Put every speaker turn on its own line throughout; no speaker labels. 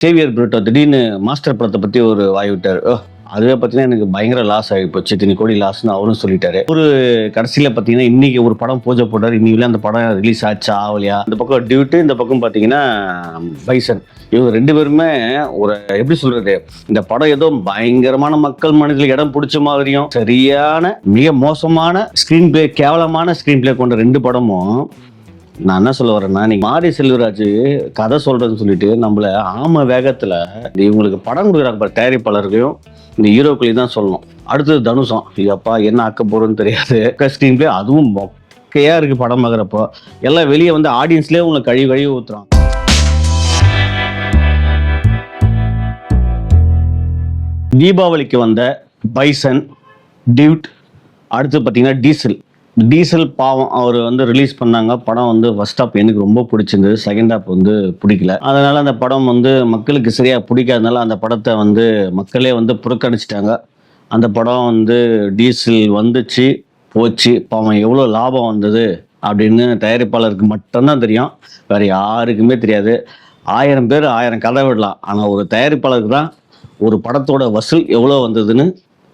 Xavier Britto திடீர்னு master படத்தை பத்தி ஒரு வாய் விட்டார். அதுவே பார்த்தீங்கன்னா எனக்கு பயங்கர லாஸ் ஆகி போச்சு. இத்தனை கோடி லாஸ்ன்னு அவரும் சொல்லிட்டாரு. ஒரு கடைசியில பார்த்தீங்கன்னா இன்னைக்கு ஒரு படம் பூஜை போட்டார். இன்னைக்கு அந்த படம் ரிலீஸ் ஆச்சா ஆகலையா, இந்த பக்கம் டியூட்டு, இந்த பக்கம் பார்த்தீங்கன்னா பைசன். இவங்க ரெண்டு பேருமே ஒரு எப்படி சொல்றது, இந்த படம் ஏதோ பயங்கரமான மக்கள் மனதில் இடம் பிடிச்ச மாதிரியும், சரியான மிக மோசமான ஸ்கிரீன் பிளே, கேவலமான ஸ்கிரீன் பிளே கொண்ட ரெண்டு படமும். நான் என்ன சொல்ல வரேன்னா, நீங்க மாரி செல்வராஜ் கதை சொல்றதுன்னு சொல்லிட்டு நம்மள ஆம வேகத்துல இவங்களுக்கு படம் கொடுக்குறாங்க பாரு, தயாரிப்பாளர்களையும் இந்த ஹீரோக்களையும் தான் சொல்லணும். அடுத்தது தனுஷம், ஐயப்பா என்ன ஆக்க போறோன்னு தெரியாது. ஸ்கிரீன் பிளே அதுவும் மொக்கையா இருக்கு. படம் பார்க்குறப்போ எல்லாம் வெளியே வந்து ஆடியன்ஸ்லேயே உங்களை கழுவி ஊத்துறான். தீபாவளிக்கு வந்த பைசன், டியூட், அடுத்து பார்த்தீங்கன்னா டீசல் பாவம் அவர் வந்து ரிலீஸ் பண்ணாங்க. படம் வந்து ஃபர்ஸ்ட் ஹாப் எனக்கு ரொம்ப பிடிச்சிருந்தது, செகண்ட் ஹாப் வந்து பிடிக்கல. அதனால அந்த படம் வந்து மக்களுக்கு சரியா பிடிக்காதனால அந்த படத்தை வந்து மக்களே வந்து புறக்கணிச்சிட்டாங்க. அந்த படம் வந்து டீசல் வந்துச்சு போச்சு, பாவம் எவ்வளோ லாபம் வந்தது அப்படின்னு தயாரிப்பாளருக்கு மட்டும்தான் தெரியும், வேற யாருக்குமே தெரியாது. 1000 பேர் 1000 கதை விடலாம், ஆனால் ஒரு தயாரிப்பாளருக்கு தான் ஒரு படத்தோட வசூல் எவ்வளோ வந்ததுன்னு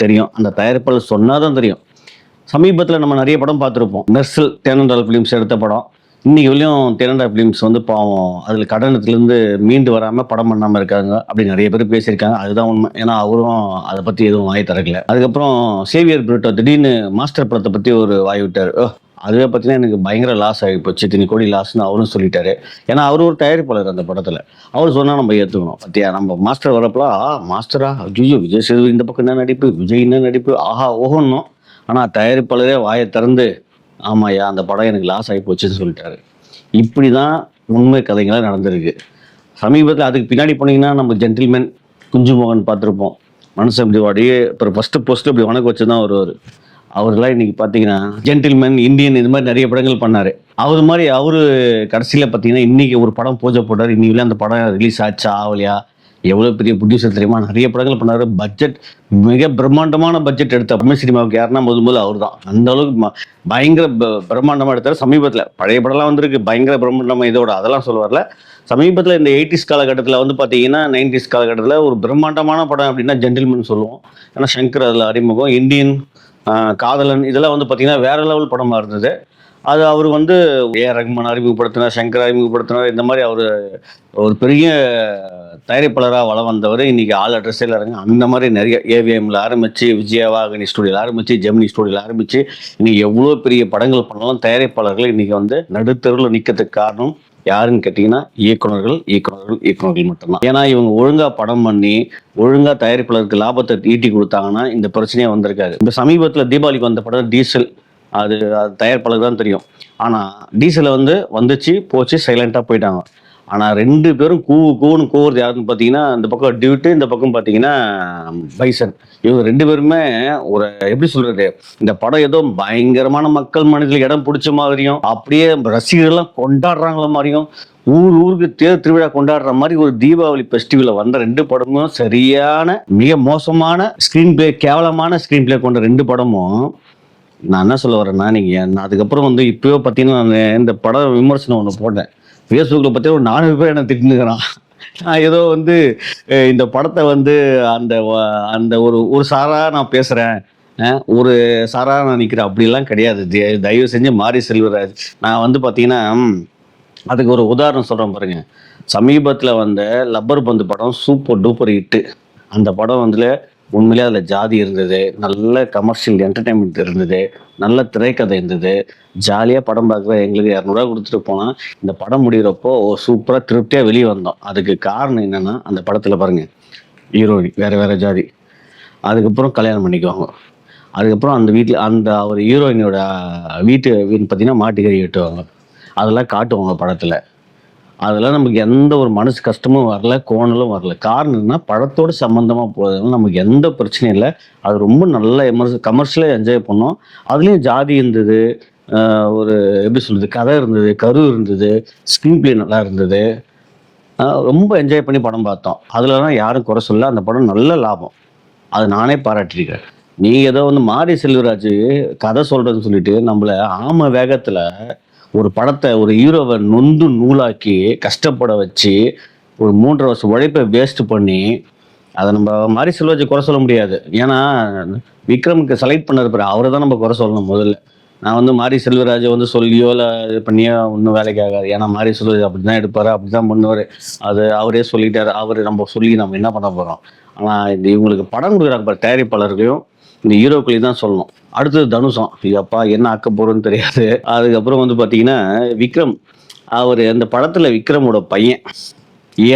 தெரியும். அந்த தயாரிப்பாளர் சொன்னாதான் தெரியும். சமீபத்தில் நம்ம நிறைய படம் பார்த்துருப்போம். மெர்சல் தேனண்டா ஃபிலிம்ஸ் எடுத்த படம். இன்னைக்கு வரையும் தேனண்டா ஃபிலிம்ஸ் வந்து பாவம் அதில் கடனத்துலேருந்து மீண்டு வராமல் படம் பண்ணாமல் இருக்காங்க அப்படி நிறைய பேர் பேசியிருக்காங்க. அதுதான் உண்மை. ஏன்னா அவரும் அதை பற்றி எதுவும் வாய் திறக்கல. அதுக்கப்புறம் சேவியர் பிரிட்டோ திடீர்னு மாஸ்டர் படத்தை பற்றி ஒரு வாய் விட்டார். அதுவே பார்த்தீங்கன்னா எனக்கு பயங்கர லாஸ் ஆகி போச்சு, இத்தனை கோடி லாஸ்ன்னு அவரும் சொல்லிட்டாரு. ஏன்னா அவர் ஒரு தயாரிப்பாளர் அந்த படத்தில். அவர் சொன்னால் நம்ம ஏற்றுக்கணும். பத்தியா, நம்ம மாஸ்டர் வரப்பலாம் மாஸ்டரா ஐயோ விஜய் சேதுபதி இந்த பக்கம் என்ன நடிப்பு, விஜய் என்ன நடிப்பு, ஆஹா ஓகணும். ஆனால் தயாரிப்பாளரே வாயை திறந்து ஆமாய்யா அந்த படம் எனக்கு லாஸ் ஆகி போச்சுன்னு சொல்லிட்டாரு. இப்படி தான் உண்மை கதைகளாக நடந்திருக்கு. சமீபத்தில் அதுக்கு பின்னாடி போனீங்கன்னா நம்ம ஜென்டில்மேன் குஞ்சுமோகன் பார்த்துருப்போம். மனுஷன் இப்படி அப்படியே இப்போ ஃபஸ்ட்டு போஸ்ட்டு இப்படி வணக்கம் வச்சு தான் வருவார். அவர்களாம் இன்னைக்கு பார்த்தீங்கன்னா ஜென்டில்மேன், இந்தியன், இது மாதிரி நிறைய படங்கள் பண்ணார். அவர் மாதிரி அவரு கடைசியில் பார்த்தீங்கன்னா இன்னைக்கு ஒரு படம் பூஜை போட்டார். இன்னைக்கு அந்த படம் ரிலீஸ் ஆச்சா ஆகலையா, எவ்வளோ பெரிய ப்ரொடியூசர் தெரியுமா, நிறைய படங்கள் பண்ணார். பட்ஜெட் மிக பிரம்மாண்டமான பட்ஜெட் எடுத்த தமிழ் சினிமாவுக்கு யாருன்னா முதல் அவர் தான். அந்த அளவுக்கு பயங்கர பிரம்மாண்டமாக எடுத்தார். சமீபத்தில் பழைய படம்லாம் வந்திருக்கு பயங்கர பிரம்மாண்டமாக, இதோட அதெல்லாம் சொல்ல வரல. சமீபத்தில் இந்த 80s காலகட்டத்தில் வந்து பார்த்தீங்கன்னா 90s காலகட்டத்தில் ஒரு பிரம்மாண்டமான படம் அப்படின்னா ஜென்டில்மேன் சொல்லுவோம். ஏன்னா சங்கர் அதில் அறிமுகம், இந்தியன், காதலன், இதெல்லாம் வந்து பார்த்தீங்கன்னா வேற லெவல் படமாக இருந்தது. அது அவர் வந்து ஏஆர் ரஹ்மான் அறிமுகப்படுத்தினார், சங்கர் அறிமுகப்படுத்தினார். இந்த மாதிரி அவர் ஒரு பெரிய தயாரிப்பாளராக வளம் வந்தவர். இன்னைக்கு ஆல் அட்ரஸில் இறங்க அந்த மாதிரி நிறைய ஏவிஎம்ல ஆரம்பிச்சு, விஜயவாகினி ஸ்டூடியோவில் ஆரம்பிச்சு, ஜெமினி ஸ்டூடியோவில் ஆரம்பிச்சு இன்னைக்கு எவ்வளோ பெரிய படங்கள் பண்ணலாம். தயாரிப்பாளர்கள் இன்னைக்கு வந்து நடுத்தருவில் நிற்கிறதுக்கு காரணம் யாருன்னு கேட்டிங்கன்னா இயக்குனர்கள் மட்டும்தான். ஏன்னா இவங்க ஒழுங்கா படம் பண்ணி ஒழுங்கா தயாரிப்பாளருக்கு லாபத்தை ஈட்டி கொடுத்தாங்கன்னா இந்த பிரச்சனையே வந்திருக்காது. இந்த சமீபத்தில் தீபாவளிக்கு வந்த படம் டீசல், அது தயாரிப்பாளருக்கு தான் தெரியும். ஆனால் டீசலை வந்துச்சு போச்சு, சைலண்டாக போயிட்டாங்க. ஆனால் ரெண்டு பேரும் கூவுன்னு கூவுறது யாருன்னு பார்த்தீங்கன்னா இந்த பக்கம் டியூட்டு, இந்த பக்கம் பார்த்தீங்கன்னா பைசன். இவங்க ரெண்டு பேருமே ஒரு எப்படி சொல்றது, இந்த படம் ஏதோ பயங்கரமான மக்கள் மனதில் இடம் பிடிச்ச மாதிரியும், அப்படியே ரசிகர்கள்லாம் கொண்டாடுறாங்கள மாதிரியும், ஊருக்கு திருவிழா கொண்டாடுற மாதிரி ஒரு தீபாவளி ஃபெஸ்டிவலில் வந்த ரெண்டு படமும் சரியான மிக மோசமான ஸ்கிரீன் பிளே, கேவலமான ஸ்கிரீன் பிளே கொண்ட ரெண்டு படமும். நான் என்ன சொல்ல வரேன்னா, நான் அதுக்கப்புறம் இப்போயோ பார்த்தீங்கன்னா நான் இந்த படம் விமர்சனம் ஒன்று போட்டேன் ஃபேஸ்புக்கில். பார்த்தீங்கன்னா ஒரு 4 பேர் என்ன திட்டுனுக்கிறான். நான் ஏதோ இந்த படத்தை அந்த அந்த ஒரு சாரா நான் பேசுகிறேன், ஒரு சாரா நான் நிற்கிறேன், அப்படிலாம் கிடையாது. தயவு செஞ்சு மாரி செல்வராஜ். நான் பார்த்தீங்கன்னா அதுக்கு ஒரு உதாரணம் சொல்கிறேன் பாருங்க. சமீபத்தில் வந்த லப்பர் பந்து படம் சூப்பர் டூப்பர் ஹிட்டு. அந்த படம் உண்மையிலே அதில் ஜாதி இருந்தது, நல்ல கமர்ஷியல் என்டர்டைன்மெண்ட் இருந்தது, நல்ல திரைக்கதை இருந்தது. ஜாலியாக படம் பார்க்குற எங்களுக்கு 200 ரூபா கொடுத்துட்டு போனால் இந்த படம் முடிகிறப்போ சூப்பராக திருப்தியாக வெளியே வந்தோம். அதுக்கு காரணம் என்னென்னா, அந்த படத்தில் பாருங்கள் ஹீரோயின் வேறு ஜாதி, அதுக்கப்புறம் கல்யாணம் பண்ணிக்குவாங்க, அதுக்கப்புறம் அந்த வீட்டில் அவர் ஹீரோயினோட வீட்டு பார்த்தீங்கன்னா மாட்டுக்கறி வெட்டுவாங்க, அதெல்லாம் காட்டுவாங்க படத்தில். அதெல்லாம் நமக்கு எந்த ஒரு மனசு கஷ்டமும் வரல, கோணலும் வரல. காரணம் என்ன, படத்தோடு சம்மந்தமாக போகிறதுனால நமக்கு எந்த பிரச்சனையும் இல்லை. அது ரொம்ப நல்ல கமர்ஷியலாக என்ஜாய் பண்ணோம். அதுலேயும் ஜாதி இருந்தது, ஒரு எப்படி சொல்கிறது, கதை இருந்தது, கரு இருந்தது, ஸ்க்ரீன் பிளே நல்லா இருந்தது. ரொம்ப என்ஜாய் பண்ணி படம் பார்த்தோம். அதுலலாம் யாரும் குறை சொல்ல. அந்த படம் நல்ல லாபம், அது நானே பாராட்டியிருக்கேன். நீங்கள் ஏதோ மாரி செல்வராஜ் கதை சொல்கிறதுன்னு சொல்லிட்டு நம்மளை ஆம வேகத்தில் ஒரு படத்தை, ஒரு ஹீரோவை நொந்து நூலாக்கி கஷ்டப்பட வச்சு ஒரு 3.5 வருஷம் உழைப்பை வேஸ்ட் பண்ணி அதை நம்ம மாரி செல்வராஜை குறை சொல்ல முடியாது. ஏன்னா விக்ரமுக்கு செலக்ட் பண்ண இருப்பாரு, அவரை தான் நம்ம குறை சொல்லணும் முதல்ல. நான் வந்து மாரி செல்வராஜை வந்து சொல்லியோ இல்லை இது பண்ணியோ ஒன்றும் வேலைக்கு ஆகாது. ஏன்னா மாரி செல்வராஜ் அப்படி தான் எடுப்பாரு, அப்படி தான் பண்ணுவார். அது அவரே சொல்லிட்டாரு, அவர் நம்ம சொல்லி நம்ம என்ன பண்ண போகிறோம். ஆனால் இந்த இவங்களுக்கு படம் கொடுக்குறாங்க பாரு, தயாரிப்பாளர்களையும் இந்த ஹீரோக்களையும் தான் சொல்லணும். அடுத்தது தனுஷம், அப்பா என்ன ஆக்க போறோன்னு தெரியாது. அதுக்கப்புறம் வந்து பார்த்தீங்கன்னா விக்ரம், அவர் அந்த படத்தில் விக்ரமோட பையன்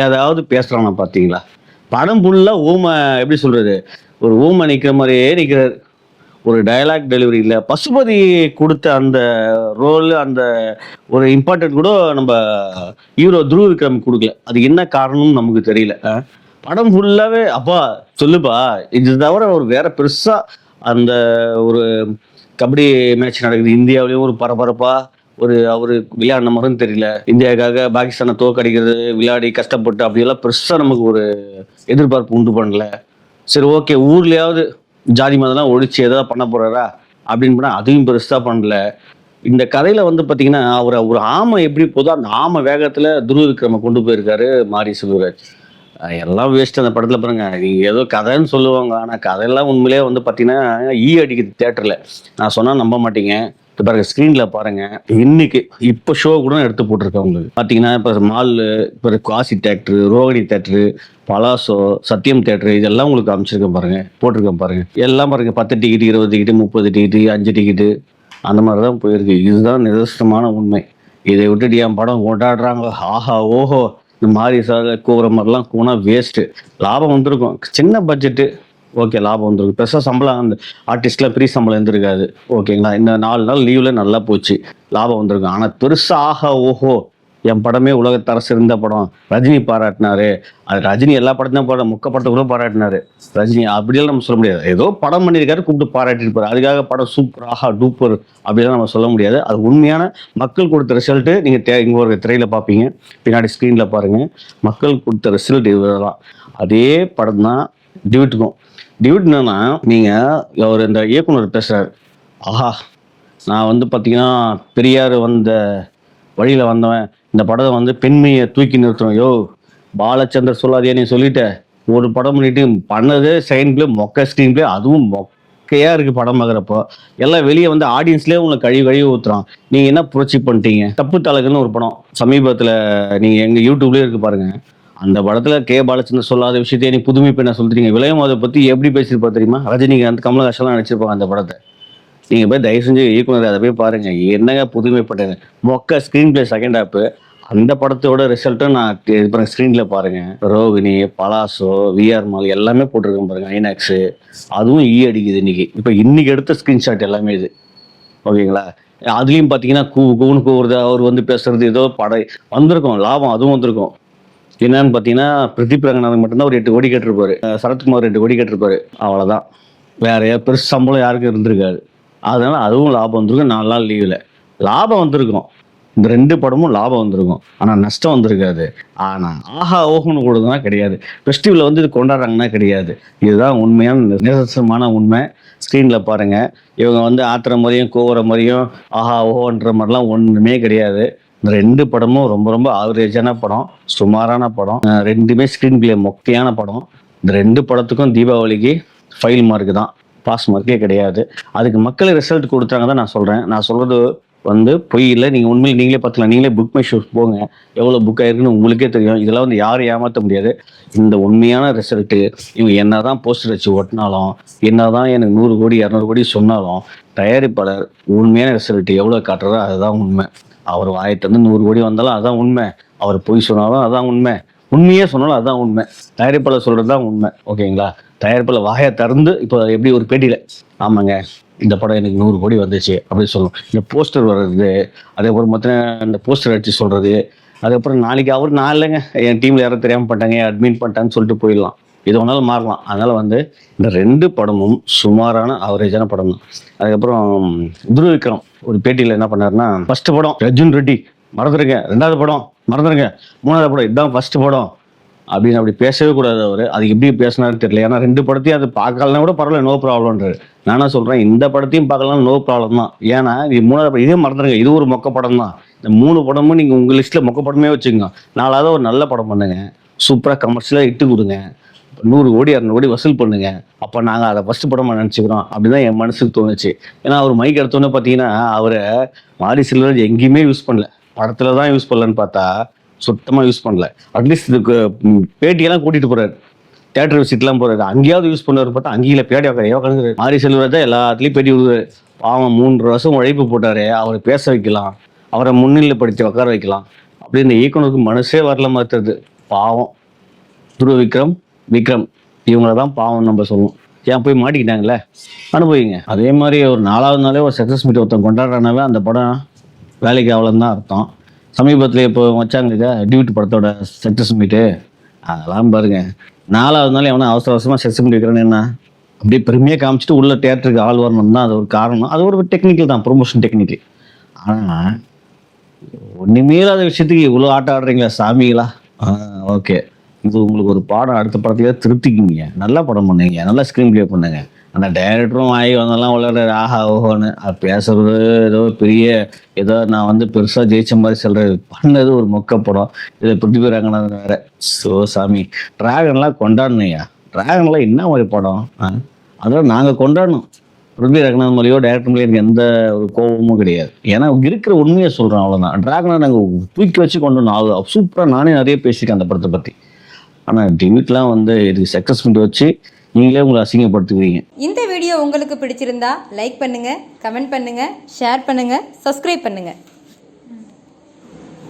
ஏதாவது பேசுறானா பார்த்தீங்களா? படம் ஃபுல்லா ஊமை, எப்படி சொல்றது, ஒரு ஊமை நிக்கிற மாதிரியே நிக்கிறாரு. ஒரு டயலாக் டெலிவரி இல்லை. பசுபதி கொடுத்த அந்த ரோல், அந்த ஒரு இம்பார்ட்டன்ட் கூட நம்ம ஹீரோ துருவ விக்ரம் கொடுக்கல. அது என்ன காரணம்னு நமக்கு தெரியல. படம் ஃபுல்லாவே அப்பா சொல்லுப்பா, இது தவிர ஒரு வேற பெருசா அந்த ஒரு கபடி மேட்ச் நடக்குது இந்தியாவிலேயும் ஒரு பரபரப்பா ஒரு அவரு விளையாடின மாதிரின்னு தெரியல. இந்தியாவுக்காக பாகிஸ்தானை தோக்கடிக்கிறது விளையாடி கஷ்டப்பட்டு அப்படியெல்லாம் பெருசா நமக்கு ஒரு எதிர்பார்ப்பு உண்டு பண்ணல. சரி ஓகே, ஊர்லயாவது ஜாதி மதம்லாம் ஒழிச்சு ஏதாவது பண்ண போறாரா அப்படின்னு பண்ணா அதையும் பெருசா பண்ணல. இந்த கதையில வந்து பாத்தீங்கன்னா அவர் ஒரு ஆமை எப்படி போதோ அந்த ஆமை வேகத்துல துருவ விக்ரம கொண்டு போயிருக்காரு மாரி செல்வராஜ். எல்லாம் வேஸ்ட் அந்த படத்துல. பாருங்க, நீங்க ஏதோ கதைன்னு சொல்லுவாங்க, ஆனா கதையெல்லாம் உண்மையிலேயே வந்து பாத்தீங்கன்னா அடிக்குது தியேட்டர்ல. நான் சொன்னா நம்ப மாட்டீங்க. பாருங்க, ஸ்க்ரீன்ல பாருங்க. இன்னைக்கு இப்போ ஷோ கூட எடுத்து போட்டிருக்கேன் உங்களுக்கு. பாத்தீங்கன்னா இப்போ மால், இப்போ Kasi theatre, Rohini theatre, Palazzo, Sathyam theatre, இதெல்லாம் உங்களுக்கு அமைச்சிருக்கேன் பாருங்க, போட்டிருக்கேன் பாருங்க. எல்லாம் பாருங்க, 10 டிக்கெட், 20 டிக்கெட், 30 டிக்கெட், 5 டிக்கெட்டு, அந்த மாதிரி தான் போயிருக்கு. இதுதான் நிதர்சனமான உண்மை. இதை விட்டுட்டு என் படம் கொண்டாடுறாங்க, ஆஹா ஓஹோ, இந்த மாதிரி கூற மாதிரிலாம் கூனா வேஸ்ட்டு. லாபம் வந்திருக்கும், சின்ன பட்ஜெட்டு, ஓகே, லாபம் வந்துருக்கு. பெருசாக சம்பளம் அந்த ஆர்டிஸ்ட்லாம் ஃப்ரீ சம்பளம் இருந்திருக்காது, ஓகேங்களா. இந்த 4 நாள் லீவில் நல்லா போச்சு, லாபம் வந்திருக்கும். ஆனால் பெருசாக ஆஹா ஓஹோ என் படமே உலகத்தர சிறந்த படம், ரஜினி பாராட்டினாரு. அது ரஜினி எல்லா படத்தையும் மொக்க படத்தை கூட பாராட்டினாரு. ரஜினி அப்படியெல்லாம் நம்ம சொல்ல முடியாது. ஏதோ படம் பண்ணியிருக்காரு, கூப்பிட்டு பாராட்டிருப்பாரு. அதுக்காக படம் சூப்பர் ஆஹா டூப்பர் அப்படிலாம் நம்ம சொல்ல முடியாது. அது உண்மையான மக்கள் கொடுத்த ரிசல்ட்டு. நீங்கள் இங்கே ஒரு திரையில் பார்ப்பீங்க, பின்னாடி ஸ்க்ரீனில் பாருங்கள், மக்கள் கொடுத்த ரிசல்ட் இதுதான். அதே படம் தான் டிவிட்டுக்கும். டிவிட் என்னன்னா, நீங்கள் அவர் இந்த இயக்குனர் பேசுகிறார், ஆஹா நான் வந்து பார்த்தீங்கன்னா பெரியார் வந்த வழியில் வந்தவன், இந்த படத்தை வந்து பெண்மையை தூக்கி நிறுத்தணும். யோ பாலச்சந்தர் சொல்லாதே, நீ சொல்லிட்ட. ஒரு படம் பண்ணிட்டு பண்ணது செகண்ட் பிளே மொக்க ஸ்க்ரீன் பிளே, அதுவும் மொக்கையா இருக்கு படம் பார்க்குறப்போ. எல்லாம் வெளியே வந்து ஆடியன்ஸ்லேயே உங்களுக்கு கழுவி ஊற்றுறான். நீங்கள் என்ன புரட்சி பண்ணிட்டீங்க. தப்பு தலகுன்னு ஒரு படம் சமீபத்தில் நீங்கள் எங்கள் யூடியூப்லேயே இருக்கு பாருங்க. அந்த படத்துல பாலச்சந்தர் சொல்லாத விஷயத்தையே நீ புதுமை பெண்ண சொல்றீங்க. விலையும் அதை பத்தி எப்படி பேசியிருப்பா தெரியுமா? ரஜினிகாந்த், கமலஹாசன்லாம் நினைச்சிருப்பாங்க அந்த படத்தை. நீங்க போய் தயவு செஞ்சு இயக்குனர் அதை போய் பாருங்க, என்னங்க புதுமைப்பட்டது. மொக்க ஸ்கிரீன் பிளே செகண்ட் ஹாப். அந்த படத்தோட ரிசல்ட்டும் நான் ஸ்க்ரீன்ல பாருங்க. ரோகிணி, பலாசோ, விஆர் மால் எல்லாமே போட்டிருக்கேன் பாருங்க, ஐநாக்ஸ். அதுவும் அடிக்குது இன்னைக்கு. இப்போ இன்னைக்கு எடுத்த ஸ்கிரீன்ஷாட் எல்லாமே இது, ஓகேங்களா. அதுலயும் பாத்தீங்கன்னா கூவுன்னு கூவுறது, அவர் வந்து பேசுறது, ஏதோ படம் வந்திருக்கும், லாபம் அதுவும் வந்திருக்கும். என்னன்னு பார்த்தீங்கன்னா பிரதீப் ரங்கநாதன் மட்டும்தான் ஒரு 8 கோடி கேட்டிருப்பாரு, சரத்குமார் 2 கோடி கேட்டிருப்பாரு, அவ்வளோதான். வேற பெருசு சம்பளம் யாருக்கும் இருந்திருக்காரு. அதனால அதுவும் லாபம் வந்திருக்கும். 4 நாள் லீவில் லாபம் வந்திருக்கும். இந்த 2 படமும் லாபம் வந்திருக்கும், ஆனால் நஷ்டம் வந்திருக்காது. ஆனால் ஆஹா ஓஹோன்னு கூடதுனா கிடையாது. ஃபெஸ்டிவலில் வந்து இது கொண்டாடுறாங்கன்னா கிடையாது. இதுதான் உண்மையான நிதர்சனமான உண்மை. ஸ்க்ரீனில் பாருங்க. இவங்க வந்து ஆத்துற மாதிரியும் கோவர மாதிரியும் ஆஹா ஓஹோன்ற மாதிரிலாம் ஒன்றுமே கிடையாது. இந்த 2 படமும் ரொம்ப ரொம்ப ஆவரேஜான படம், சுமாரான படம். 2மே ஸ்க்ரீன் பிளே மொக்கையான படம். இந்த 2 படத்துக்கும் தீபாவளிக்கு ஃபைல் மார்க் தான், பாஸ் மார்க்கே கிடையாது. அதுக்கு மக்கள் ரிசல்ட் கொடுத்தாங்க தான் நான் சொல்கிறேன். நான் சொல்கிறது வந்து பொய் இல்லை. நீங்கள் உண்மையில் நீங்களே பார்த்துக்கலாம். நீங்களே புக் மை ஷோஸ் போங்க, எவ்வளோ புக் ஆயிருக்குன்னு உங்களுக்கே தெரியும். இதெல்லாம் வந்து யாரும் ஏமாற்ற முடியாது. இந்த உண்மையான ரிசல்ட்டு இவங்க என்ன தான் போஸ்டர் வச்சு ஒட்டினாலும், என்ன தான் எனக்கு 100 கோடி 200 கோடி சொன்னாலும், தயாரிப்பாளர் உண்மையான ரிசல்ட் எவ்வளோ காட்டுறதோ அதுதான் உண்மை. அவர் வாயிட்டு 100 கோடி வந்தாலும் அதான் உண்மை, அவர் பொய் சொன்னாலும் அதான் உண்மை, உண்மையே சொன்னாலும் அதுதான் உண்மை. தயாரிப்பாளர் சொல்கிறது தான் உண்மை, ஓகேங்களா. தயாரிப்பாளர் வாயை திறந்து இப்போ எப்படி ஒரு பேட்டியில் ஆமாங்க இந்த படம் எனக்கு 100 கோடி வந்துச்சு அப்படின்னு சொல்லணும். இந்த போஸ்டர் வர்றது, அதே ஒரு மொத்தம் இந்த போஸ்டர் அடிச்சு சொல்கிறது, அதுக்கப்புறம் நாளைக்கு அவர் நான் இல்லைங்க என் டீமில் யாரும் தெரியாமல் பண்ணிட்டாங்க, அட்மின் பண்ணிட்டான்னு சொல்லிட்டு போயிடலாம். இது ஒன்றாலும் மாறலாம். அதனால் வந்து இந்த 2 படமும் சுமாரான ஆவரேஜான படம் தான். அதுக்கப்புறம் துருவ விக்ரம் ஒரு பேட்டியில் என்ன பண்ணாருன்னா, ஃபர்ஸ்ட் படம் அர்ஜுன் ரெட்டி மறந்துருங்க, 2வது படம் மறந்துருங்க, 3வது படம் இதுதான் ஃபர்ஸ்ட் படம் அப்படின்னு அப்படி பேசவே கூடாது அவர். அது எப்படி பேசினாருன்னு தெரியல. ஏன்னா 2 படத்தையும் அது பார்க்கலாம் கூட பரவாயில்ல, நோ ப்ராப்ளம்ன்றாரு. நானா சொல்கிறேன் இந்த படத்தையும் பார்க்கலாம், நோ ப்ராப்ளம் தான். ஏன்னா இது 3வது படம், இதே மறந்துருங்க, இது ஒரு மொக்க படம் தான். இந்த 3 படமும் நீங்கள் உங்கள் லிஸ்ட்டில் மொக்க படமே வச்சுக்கோங்க. 4வது ஒரு நல்ல படம் பண்ணுங்க, சூப்பராக கமர்ஷியலாக இட்டு கொடுங்க, 100 கோடி 200 கோடி வசூல் பண்ணுங்க, அப்போ நாங்கள் அதை ஃபஸ்ட்டு படமாக நினச்சிக்கிறோம் அப்படிதான் என் மனசுக்கு தோணுச்சு. ஏன்னா அவர் மைக் எடுத்தோன்னே பார்த்தீங்கன்னா அவரை மாரி செல்வராஜ் எங்கேயுமே யூஸ் பண்ணல, படத்தில் தான் யூஸ் பண்ணலன்னு பார்த்தா சுத்தமாக யூஸ் பண்ணல. அட்லீஸ்ட் இதுக்கு பேட்டியெல்லாம் கூட்டிகிட்டு போகிறாரு, தேட்டர் விசிட்லாம் போகிறாரு, அங்கேயாவது யூஸ் பண்ணுவார் பார்த்தா அங்கேயில பேட்டி உட்காந்து மாரி செல்வராஜ் தான் எல்லாத்துலேயும் பேட்டி விடுவார். பாவம் 3 வருஷம் உழைப்பு போட்டார், அவரை பேச வைக்கலாம், அவரை முன்னிலைப்படுத்தி உட்கார வைக்கலாம் அப்படின்னு இயக்குனருக்கு மனசே வரல மாத்துறது. பாவம் துருவ விக்ரம், விக்ரம் இவங்கள தான் பாவம் நம்ம சொல்லுவோம். ஏன் போய் மாட்டிக்கிட்டாங்களே, அனுபவிங்க. அதே மாதிரி ஒரு 4வது நாளே ஒரு சக்ஸஸ் மீட் ஒருத்தன் கொண்டாடுறானாவே அந்த படம் வேலைக்கு அவ்வளோன்னு தான் அர்த்தம். சமீபத்தில் இப்போ வச்சாங்க இல்லையா டியூட் படத்தோட சக்ஸஸ் மீட்டு, அதெல்லாம் பாருங்க 4வது நாள் எவனா அவசர அவசரமாக சக்ஸஸ் மீட் வைக்கிறேன்னு என்ன அப்படியே பெருமையாக காமிச்சிட்டு உள்ள தியேட்டருக்கு ஆள் வரணும் தான் அது ஒரு காரணம். அது ஒரு டெக்னிக்கல் தான், ப்ரொமோஷன் டெக்னிக்கல். ஆனால் ஒன்றுமேலாத விஷயத்துக்கு இவ்வளோ ஆட்டம் ஆடுறீங்களா சாமிகளா? ஓகே, இது உங்களுக்கு ஒரு பாடம், அடுத்த படத்தையே திருத்திக்கிங்க, நல்லா படம் பண்ணுங்க, நல்லா ஸ்க்ரீன் ப்ளே பண்ணுங்க. அந்த டைரக்டரும் ஆகி வந்தெல்லாம் விளையாடுற ஆஹா ஓஹோன்னு அது பேசுறது ஏதோ பெரிய ஏதோ நான் வந்து பெருசாக ஜெயிச்ச மாதிரி சொல்கிறது, பண்ணது ஒரு மொக்க படம். இதில் பிரித்திவி ரங்கநாதன் வேற. ஸோ சாமி, டிராகன்லாம் கொண்டாடணுயா, டிராகன்லாம் என்ன மாதிரி படம்? அதெல்லாம் நாங்கள் கொண்டாடணும். பிரித்திவி ரங்கநாதன் மொழியோ டேரக்டர் மொழியோ எனக்கு எந்த ஒரு கோபமும் கிடையாது. ஏன்னா இருக்கிற உண்மையை சொல்கிறோம், அவ்வளோதான். டிராகனை நாங்கள் தூக்கி வச்சு கொண்டு அது சூப்பராக நானே நிறைய பேசியிருக்கேன் அந்த படத்தை பற்றி. ஆனால் டிவிட்லாம் வந்து இதுக்கு சக்ஸஸ் பண்ணி வச்சு நீங்களே உங்களை அசிங்கப்படுத்துக்கிறீங்க.
இந்த வீடியோ உங்களுக்கு பிடிச்சிருந்தா லைக் பண்ணுங்க, கமெண்ட் பண்ணுங்க, ஷேர் பண்ணுங்க, சப்ஸ்கிரைப் பண்ணுங்க.